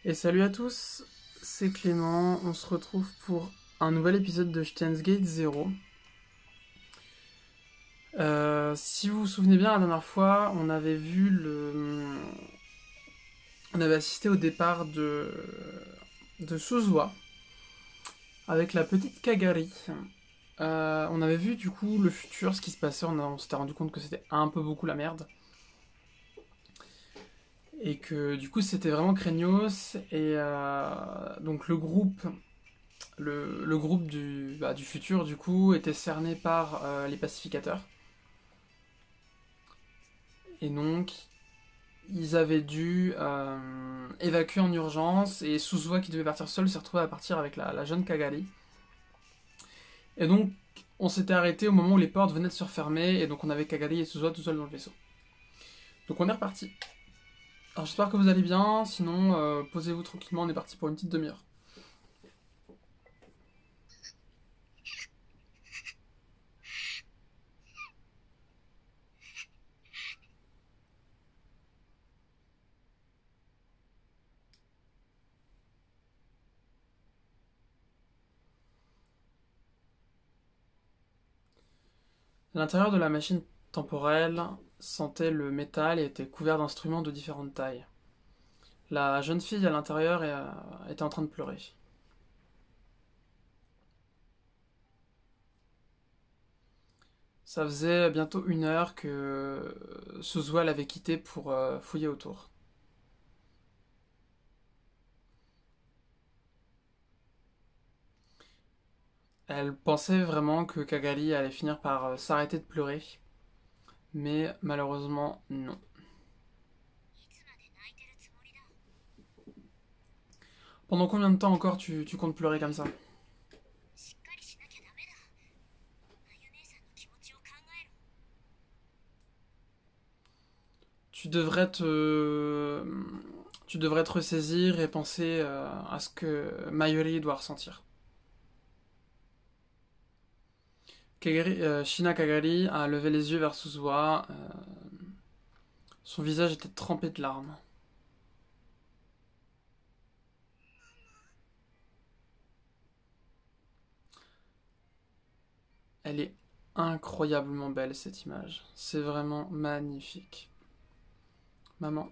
Et salut à tous, c'est Clément, on se retrouve pour un nouvel épisode de Steins Gate 0. Si vous vous souvenez bien, la dernière fois, on avait assisté au départ de Suzuha avec la petite Kagari. On avait vu du coup le futur, ce qui se passait, on s'était rendu compte que c'était un peu beaucoup la merde. Et que du coup c'était vraiment craignos. Et donc le groupe du futur, du coup, était cerné par les pacificateurs. Et donc, ils avaient dû évacuer en urgence. Et Suzuha, qui devait partir seul, s'est retrouvé à partir avec la jeune Kagari. Et donc, on s'était arrêté au moment où les portes venaient de se refermer. Et donc, on avait Kagari et Suzuha tout seuls dans le vaisseau. Donc, on est reparti. Alors, j'espère que vous allez bien. Sinon, posez-vous tranquillement. On est parti pour une petite demi-heure. L'intérieur de la machine temporelle sentait le métal et était couvert d'instruments de différentes tailles. La jeune fille à l'intérieur était en train de pleurer. Ça faisait bientôt 1 heure que Suzuha l'avait quittée pour fouiller autour. Elle pensait vraiment que Kagari allait finir par s'arrêter de pleurer, mais malheureusement non. Pendant combien de temps encore tu comptes pleurer comme ça? Tu devrais te... Tu devrais te ressaisir et penser à ce que Mayuri doit ressentir. Shina Kagari a levé les yeux vers Suzuha. Son visage était trempé de larmes. Elle est incroyablement belle cette image. C'est vraiment magnifique. Maman.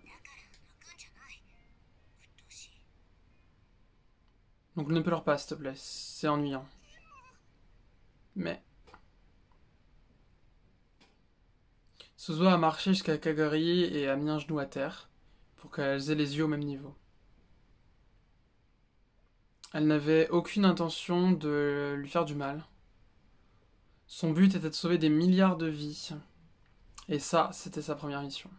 Donc ne pleure pas s'il te plaît, c'est ennuyant. Mais Suzuha a marché jusqu'à Kagari et a mis un genou à terre pour qu'elles aient les yeux au même niveau. Elle n'avait aucune intention de lui faire du mal. Son but était de sauver des milliards de vies. Et ça, c'était sa première mission.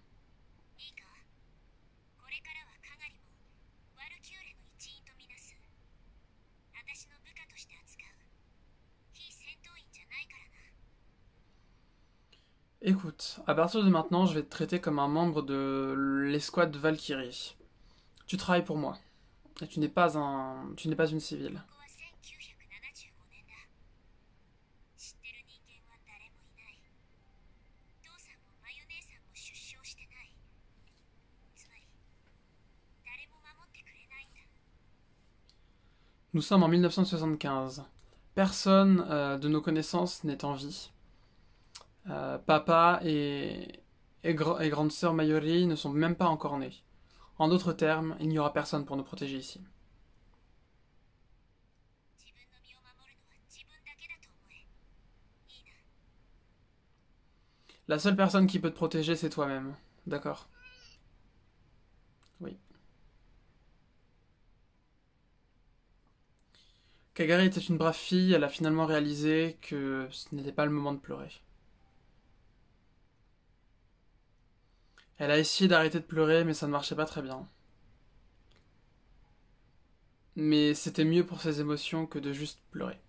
Écoute, à partir de maintenant, je vais te traiter comme un membre de l'escouade Valkyrie. Tu travailles pour moi. Et tu n'es pas une civile. Nous sommes en 1975. Personne de nos connaissances n'est en vie. Papa et grande sœur Mayuri ne sont même pas encore nés. En d'autres termes, il n'y aura personne pour nous protéger ici. La seule personne qui peut te protéger, c'est toi-même. D'accord? Oui. Kagari était une brave fille, elle a finalement réalisé que ce n'était pas le moment de pleurer. Elle a essayé d'arrêter de pleurer, mais ça ne marchait pas très bien. Mais c'était mieux pour ses émotions que de juste pleurer.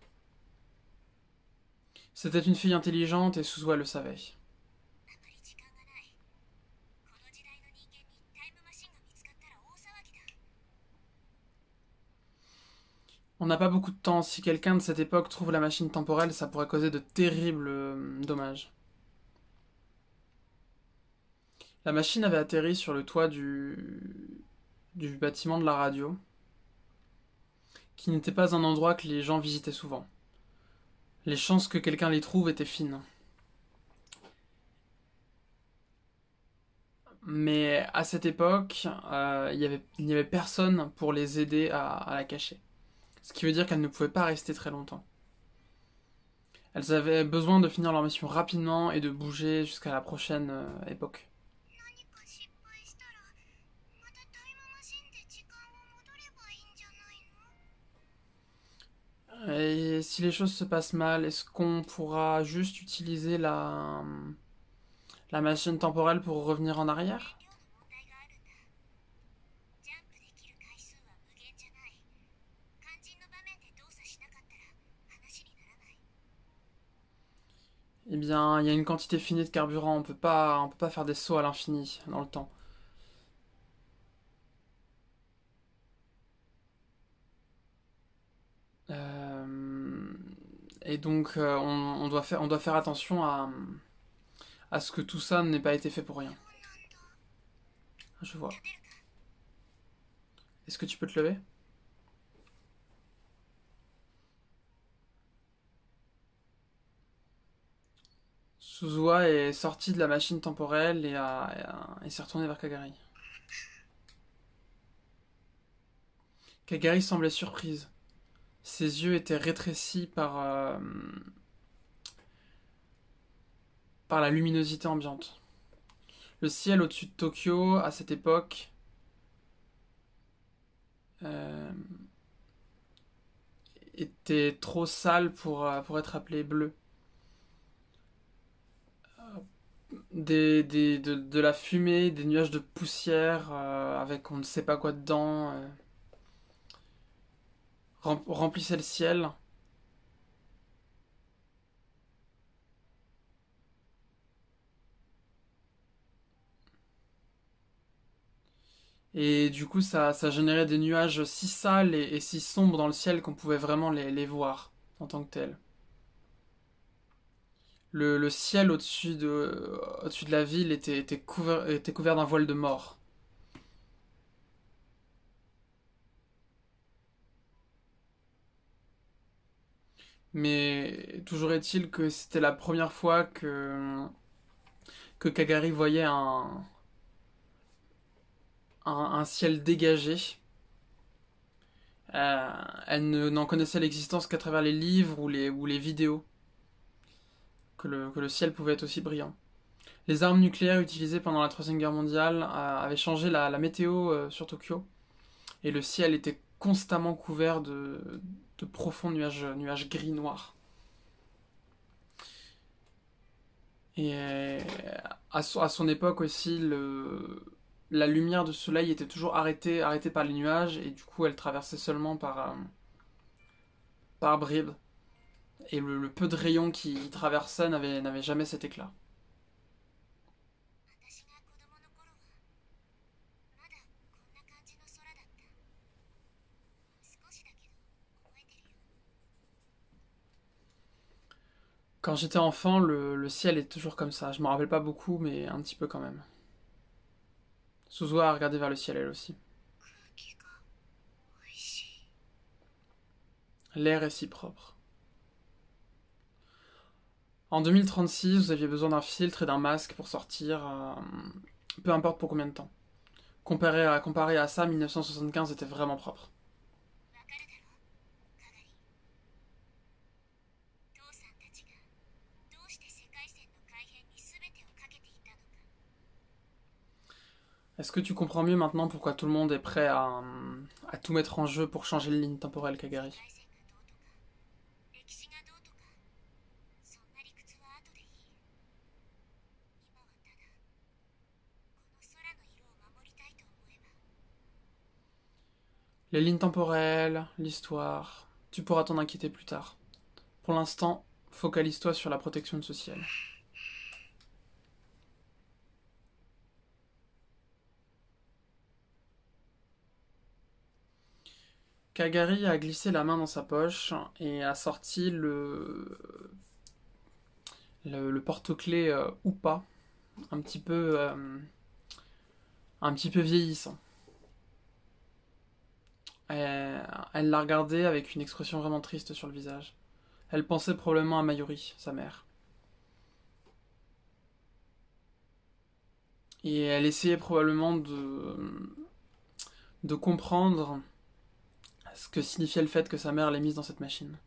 C'était une fille intelligente et Suzuha le savait. On n'a pas beaucoup de temps. Si quelqu'un de cette époque trouve la machine temporelle, ça pourrait causer de terribles dommages. La machine avait atterri sur le toit du bâtiment de la radio, qui n'était pas un endroit que les gens visitaient souvent. Les chances que quelqu'un les trouve étaient fines. Mais à cette époque, il n'y avait personne pour les aider à la cacher. Ce qui veut dire qu'elles ne pouvaient pas rester très longtemps. Elles avaient besoin de finir leur mission rapidement et de bouger jusqu'à la prochaine époque. Et si les choses se passent mal, est-ce qu'on pourra juste utiliser la machine temporelle pour revenir en arrière? Eh bien, il y a une quantité finie de carburant, on peut pas faire des sauts à l'infini dans le temps. Euh, et donc, on doit faire attention à ce que tout ça n'ait pas été fait pour rien. Je vois. Est-ce que tu peux te lever? Suzua est sorti de la machine temporelle et s'est retourné vers Kagari. Kagari semblait surprise. Ses yeux étaient rétrécis par la luminosité ambiante. Le ciel au-dessus de Tokyo, à cette époque, euh, était trop sale pour être appelé bleu. De la fumée, des nuages de poussière avec on ne sait pas quoi dedans remplissaient le ciel. Et du coup, ça générait des nuages si sales et si sombres dans le ciel qu'on pouvait vraiment les voir en tant que tels. Le ciel au-dessus de la ville était couvert d'un voile de mort. Mais toujours est-il que c'était la première fois que Kagari voyait un ciel dégagé. Elle n'en connaissait l'existence qu'à travers les livres ou les vidéos, que le ciel pouvait être aussi brillant. Les armes nucléaires utilisées pendant la Troisième Guerre mondiale avaient changé la météo sur Tokyo, et le ciel était constamment couvert de profonds nuages gris-noirs. Et à son époque aussi, la lumière du soleil était toujours arrêtée par les nuages, et du coup elle traversait seulement par bribes. Et le peu de rayons qui traversaient n'avait jamais cet éclat. Quand j'étais enfant, le ciel est toujours comme ça. Je me rappelle pas beaucoup, mais un petit peu quand même. Suzua a regardé vers le ciel elle aussi. L'air est si propre. En 2036, vous aviez besoin d'un filtre et d'un masque pour sortir, peu importe pour combien de temps. Comparé à ça, 1975 était vraiment propre. Est-ce que tu comprends mieux maintenant pourquoi tout le monde est prêt à tout mettre en jeu pour changer les lignes temporelles, Kagari? Les lignes temporelles, l'histoire, tu pourras t'en inquiéter plus tard. Pour l'instant, focalise-toi sur la protection de ce ciel. Kagari a glissé la main dans sa poche et a sorti le porte-clés Oupa, un petit peu, un petit peu vieillissant. Elle l'a regardé avec une expression vraiment triste sur le visage. Elle pensait probablement à Mayuri, sa mère. Et elle essayait probablement de comprendre ce que signifiait le fait que sa mère l'ait mise dans cette machine.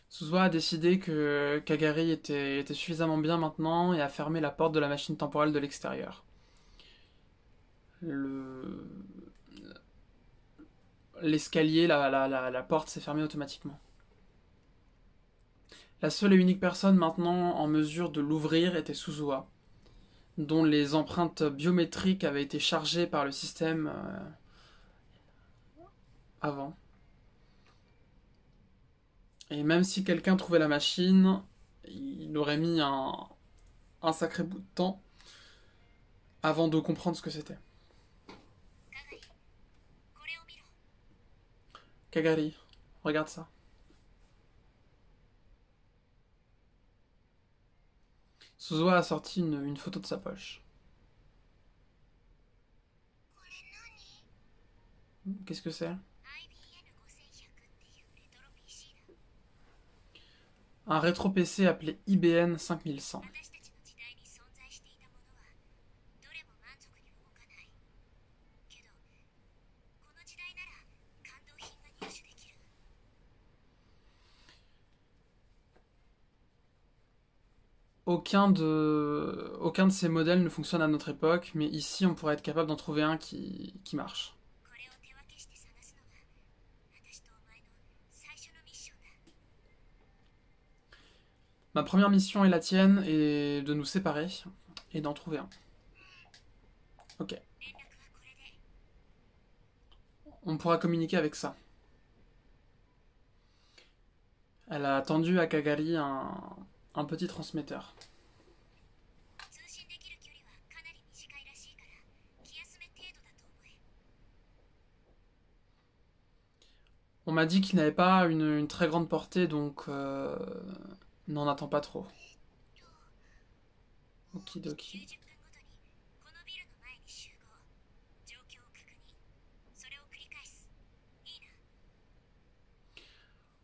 Suzuha a décidé que Kagari était suffisamment bien maintenant et a fermé la porte de la machine temporelle de l'extérieur. Le... L'escalier, la porte s'est fermée automatiquement. La seule et unique personne maintenant en mesure de l'ouvrir était Suzuha, dont les empreintes biométriques avaient été chargées par le système avant. Et même si quelqu'un trouvait la machine, il aurait mis un sacré bout de temps avant de comprendre ce que c'était. Kagari, regarde ça. Suzuha a sorti une photo de sa poche. Qu'est-ce que c'est? Un rétro PC appelé IBN 5100. Aucun de ces modèles ne fonctionne à notre époque, mais ici on pourrait être capable d'en trouver un qui marche. Ma première mission est la tienne, et de nous séparer, et d'en trouver un. Ok. On pourra communiquer avec ça. Elle a tendu à Kagari un petit transmetteur. On m'a dit qu'il n'avait pas une très grande portée, donc n'en attends pas trop. Okidoki.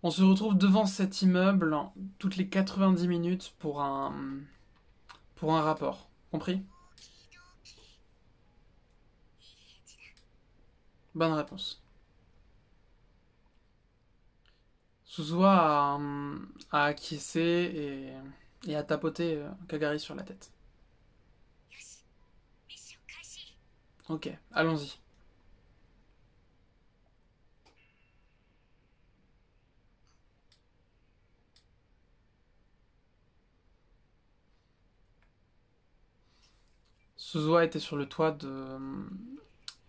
On se retrouve devant cet immeuble toutes les 90 minutes pour un rapport. Compris? Bonne réponse. Suzuha a acquiescé et a tapoté Kagari sur la tête. Ok, allons-y. Suzuha était sur le toit de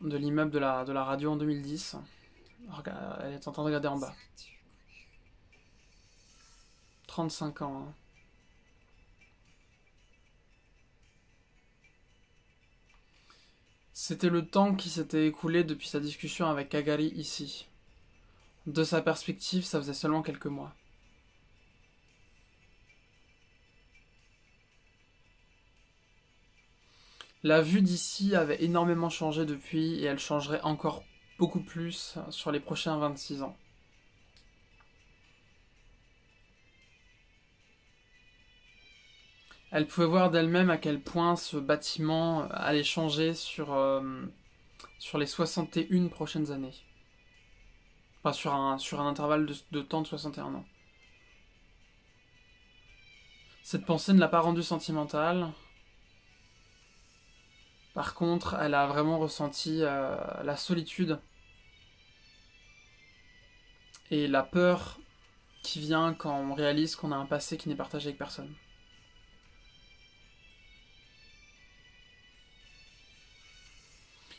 l'immeuble de la radio en 2010. Elle est en train de regarder en bas. 35 ans. Hein. C'était le temps qui s'était écoulé depuis sa discussion avec Kagari ici. De sa perspective, ça faisait seulement quelques mois. La vue d'ici avait énormément changé depuis et elle changerait encore beaucoup plus sur les prochains 26 ans. Elle pouvait voir d'elle-même à quel point ce bâtiment allait changer sur les 61 prochaines années. Enfin, sur un intervalle de temps de 61 ans. Cette pensée ne l'a pas rendue sentimentale. Par contre, elle a vraiment ressenti la solitude et la peur qui vient quand on réalise qu'on a un passé qui n'est partagé avec personne.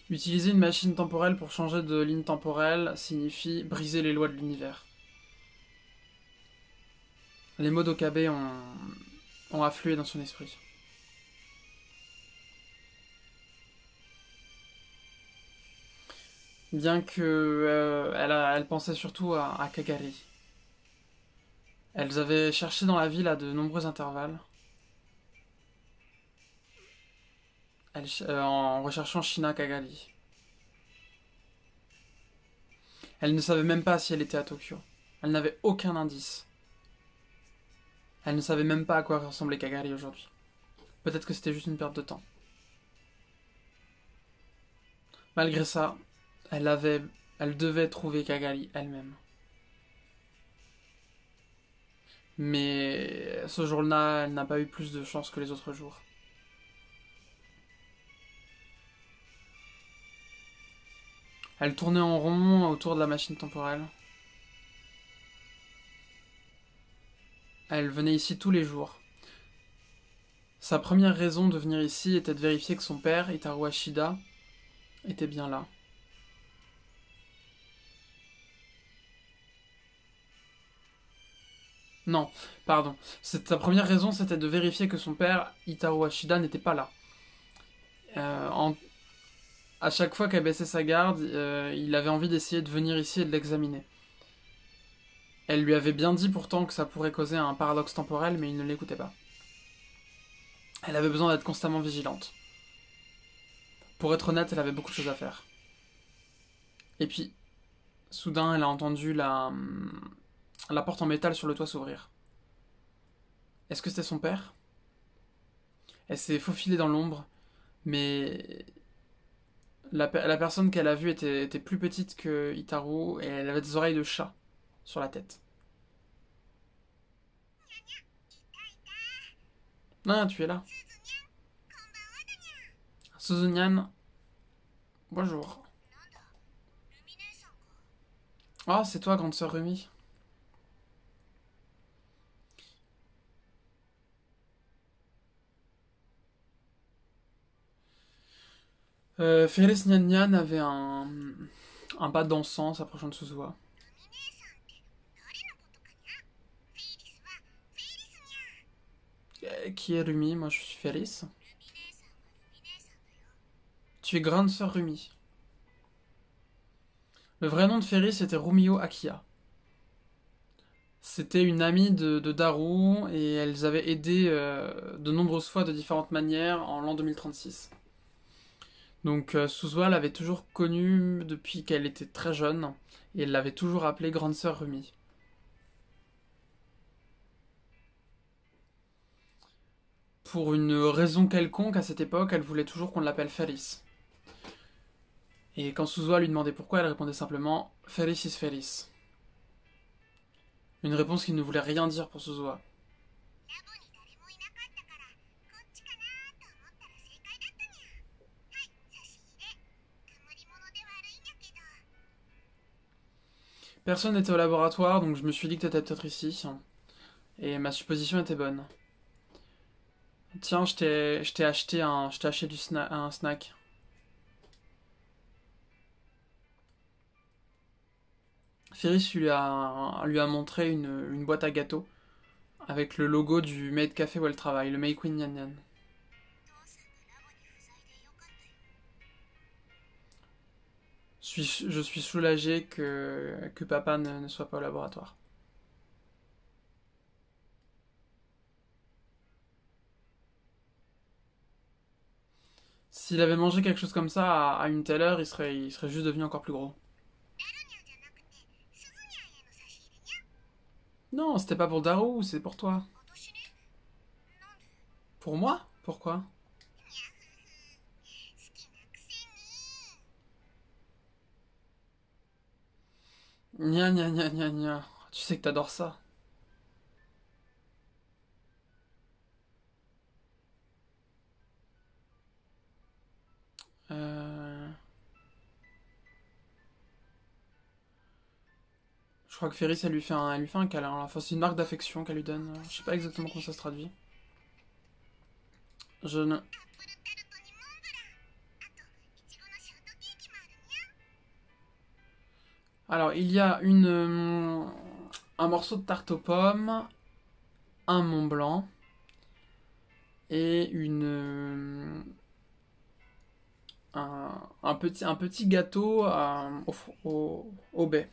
Utiliser une machine temporelle pour changer de ligne temporelle signifie briser les lois de l'univers. Les mots d'Okabe ont afflué dans son esprit. Bien que elle pensait surtout à Kagari. Elles avaient cherché dans la ville à de nombreux intervalles, en recherchant Shina Kagari. Elles ne savaient même pas si elle était à Tokyo. Elles n'avaient aucun indice. Elles ne savaient même pas à quoi ressemblait Kagari aujourd'hui. Peut-être que c'était juste une perte de temps. Malgré ça, elle devait trouver Kagari elle-même. Mais ce jour-là, elle n'a pas eu plus de chance que les autres jours. Elle tournait en rond autour de la machine temporelle. Elle venait ici tous les jours. Sa première raison de venir ici était de vérifier que son père, Itaru Ashida, était bien là. Non, pardon. Sa première raison, c'était de vérifier que son père, Itaru Ashida, n'était pas là. Euh, en- à chaque fois qu'elle baissait sa garde, il avait envie d'essayer de venir ici et de l'examiner. Elle lui avait bien dit pourtant que ça pourrait causer un paradoxe temporel, mais il ne l'écoutait pas. Elle avait besoin d'être constamment vigilante. Pour être honnête, elle avait beaucoup de choses à faire. Et puis, soudain, elle a entendu la porte en métal sur le toit s'ouvrir. Est-ce que c'était son père? Elle s'est faufilée dans l'ombre, mais la personne qu'elle a vue était plus petite que Itaru et elle avait des oreilles de chat sur la tête. Non, tu es là. Suzunyan, bonjour. Ah, c'est toi, grande sœur Rumi. Félis Nyan Nyan avait un bas d'encens s'approchant de Suzuha. Qui est Rumi? Moi, je suis Félis. Tu es grande sœur Rumi. Le vrai nom de Félis était Rumio Akiya. C'était une amie de Daru et elles avaient aidé de nombreuses fois de différentes manières en l'an 2036. Donc Suzuha l'avait toujours connue depuis qu'elle était très jeune et elle l'avait toujours appelée grande sœur Rumi. Pour une raison quelconque à cette époque, elle voulait toujours qu'on l'appelle Félis. Et quand Suzuha lui demandait pourquoi, elle répondait simplement Félis is Félis. Une réponse qui ne voulait rien dire pour Suzuha. Personne n'était au laboratoire, donc je me suis dit que t'étais peut-être ici. Et ma supposition était bonne. Tiens, je t'ai acheté un snack. Ferris lui a montré une boîte à gâteaux avec le logo du Maid Café où elle travaille, le May Queen Nyan Nyan. Je suis soulagé que papa ne soit pas au laboratoire. S'il avait mangé quelque chose comme ça à une telle heure, il serait juste devenu encore plus gros. Non, c'était pas pour Daru, c'est pour toi. Pour moi? Pourquoi? Gna gna gna gna gna. Tu sais que t'adores ça. Euh... Je crois que Ferris, elle lui fait un câlin. Enfin, c'est une marque d'affection qu'elle lui donne. Je sais pas exactement comment ça se traduit. Je ne... Alors, il y a un morceau de tarte aux pommes, un Mont Blanc et un petit gâteau au baies.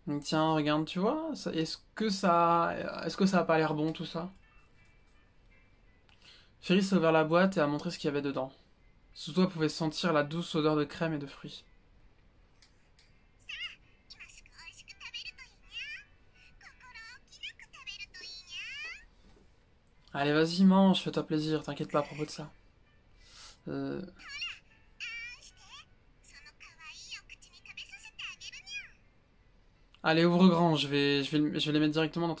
Donc, tiens, regarde, tu vois, est-ce que ça a pas l'air bon tout ça? Ferris a ouvert la boîte et a montré ce qu'il y avait dedans. Suzuha pouvait sentir la douce odeur de crème et de fruits. Allez, vas-y, mange, fais-toi plaisir, t'inquiète pas à propos de ça. Euh, Allez, ouvre grand, je vais les mettre directement dans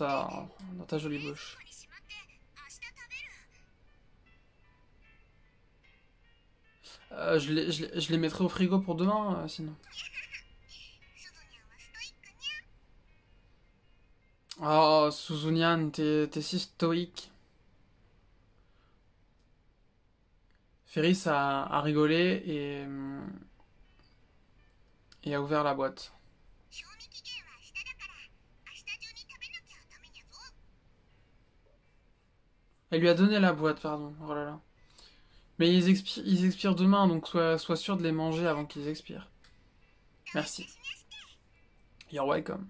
ta jolie bouche. Je les mettrai au frigo pour demain, sinon. Oh, Suzunian, t'es si stoïque. Ferris a rigolé et a ouvert la boîte. Elle lui a donné la boîte, pardon. Oh là là. Mais ils expirent demain, donc sois sûr de les manger avant qu'ils expirent. Merci. You're welcome.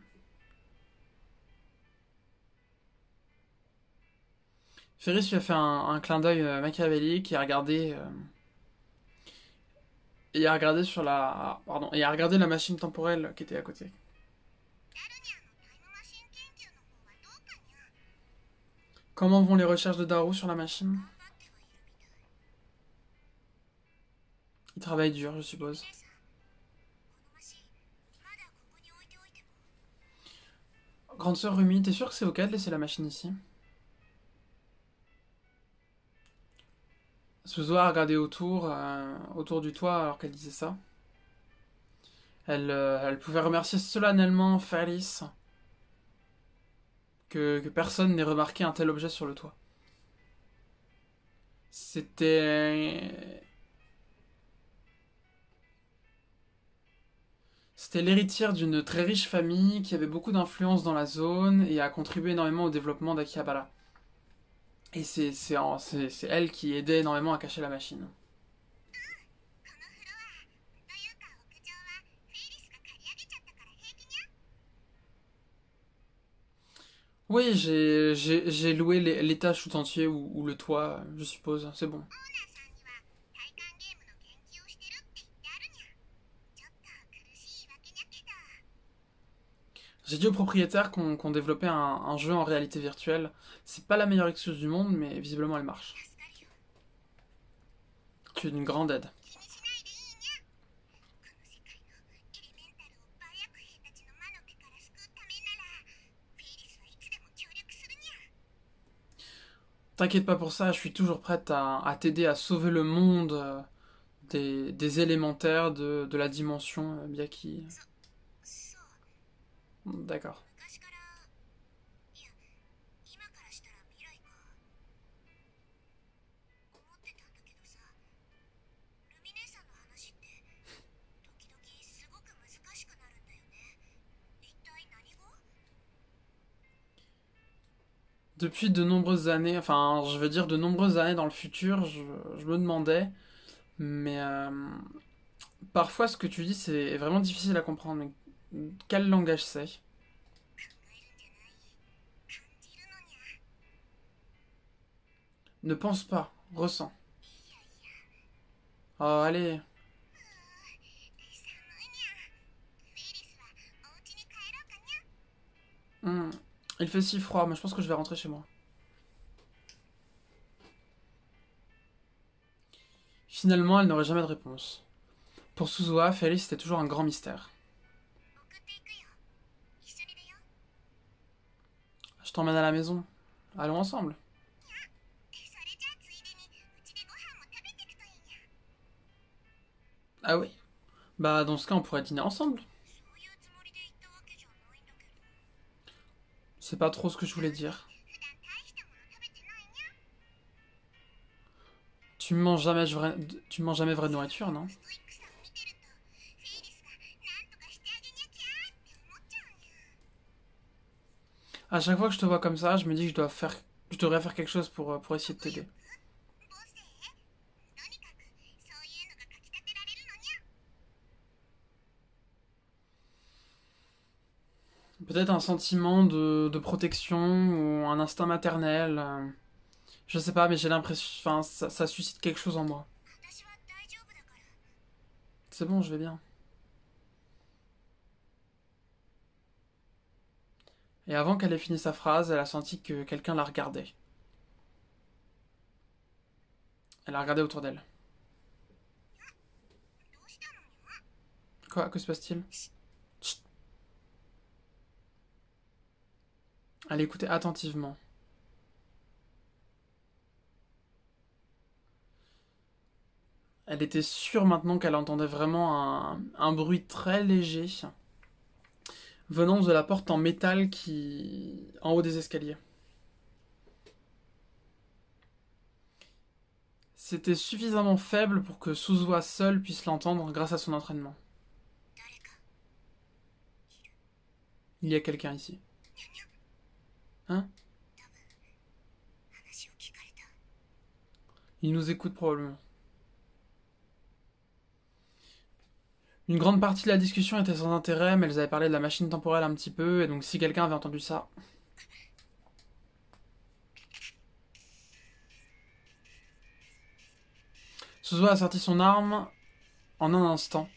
Ferris lui a fait un clin d'œil machiavélique et a regardé sur la pardon et a regardé la machine temporelle qui était à côté. Comment vont les recherches de Daru sur la machine? Il travaille dur, je suppose. Grande sœur Rumi, t'es sûr que c'est ok de laisser la machine ici? Suzuha a regardé autour du toit alors qu'elle disait ça. Elle pouvait remercier solennellement Ferris que personne n'ait remarqué un tel objet sur le toit. C'était C'était l'héritière d'une très riche famille qui avait beaucoup d'influence dans la zone et a contribué énormément au développement d'Akihabara. Et c'est elle qui aidait énormément à cacher la machine. Oui, j'ai loué l'étage tout entier ou le toit, je suppose. C'est bon. J'ai dit au propriétaire qu'on développait un jeu en réalité virtuelle. C'est pas la meilleure excuse du monde, mais visiblement elle marche. Tu es d'une grande aide. T'inquiète pas pour ça, je suis toujours prête à t'aider à sauver le monde des élémentaires de la dimension Byaki. D'accord. Depuis de nombreuses années, enfin, je veux dire de nombreuses années dans le futur, je me demandais, mais parfois ce que tu dis c'est vraiment difficile à comprendre. Mais quel langage c'est? Ne pense pas, ressens. Oh, allez. Hmm. Il fait si froid, mais je pense que je vais rentrer chez moi. Finalement, elle n'aurait jamais de réponse. Pour Suzuha, Félix était toujours un grand mystère. Je t'emmène à la maison. Allons ensemble. Ah oui? Bah, dans ce cas, on pourrait dîner ensemble. C'est pas trop ce que je voulais dire. Tu manges jamais vraie nourriture, non? À chaque fois que je te vois comme ça, je me dis que je devrais faire quelque chose pour essayer de t'aider. Peut-être un sentiment de protection ou un instinct maternel. Je sais pas, mais j'ai l'impression. Enfin, ça suscite quelque chose en moi. C'est bon, je vais bien. Et avant qu'elle ait fini sa phrase, elle a senti que quelqu'un la regardait. Elle a regardé autour d'elle. Quoi? Que se passe-t-il? Chut. Elle écoutait attentivement. Elle était sûre maintenant qu'elle entendait vraiment un bruit très léger venant de la porte en métal qui en haut des escaliers. C'était suffisamment faible pour que Suzuha seule puisse l'entendre grâce à son entraînement. Il y a quelqu'un ici. Hein? Il nous écoute probablement. Une grande partie de la discussion était sans intérêt, mais elles avaient parlé de la machine temporelle un petit peu, et donc si quelqu'un avait entendu ça... Suzuha a sorti son arme en un instant,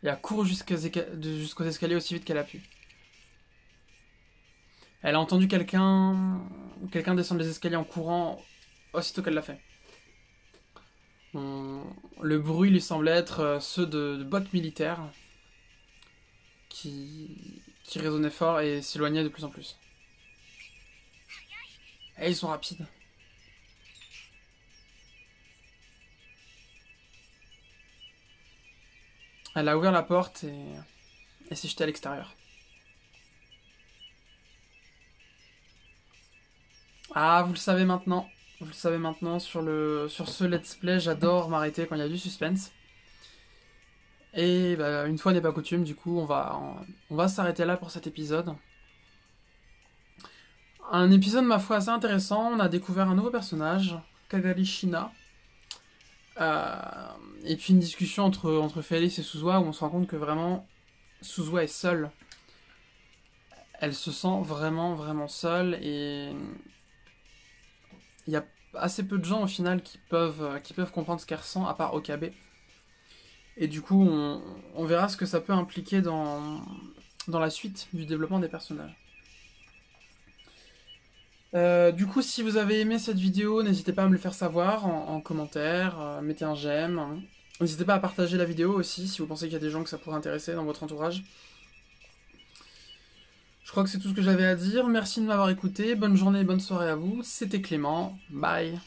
et a couru jusqu'aux escaliers aussi vite qu'elle a pu. Elle a entendu quelqu'un descendre les escaliers en courant aussitôt qu'elle l'a fait. Le bruit lui semblait être ceux de bottes militaires qui résonnaient fort et s'éloignaient de plus en plus. Et ils sont rapides. Elle a ouvert la porte et s'est jetée à l'extérieur. Ah, vous le savez maintenant. Vous le savez maintenant sur ce let's play, j'adore m'arrêter quand il y a du suspense. Et bah, une fois n'est pas coutume, du coup, on va s'arrêter là pour cet épisode. Un épisode, ma foi, assez intéressant. On a découvert un nouveau personnage, Kagari Shina. Et puis une discussion entre Félix et Suzuha où on se rend compte que vraiment, Suzuha est seule. Elle se sent vraiment, vraiment seule et il y a assez peu de gens au final qui peuvent comprendre ce qu'elle ressent, à part Okabe. Et du coup, on verra ce que ça peut impliquer dans la suite du développement des personnages. Du coup, si vous avez aimé cette vidéo, n'hésitez pas à me le faire savoir en commentaire, mettez un j'aime. N'hésitez pas à partager la vidéo aussi si vous pensez qu'il y a des gens que ça pourrait intéresser dans votre entourage. Je crois que c'est tout ce que j'avais à dire. Merci de m'avoir écouté. Bonne journée et bonne soirée à vous. C'était Clément. Bye.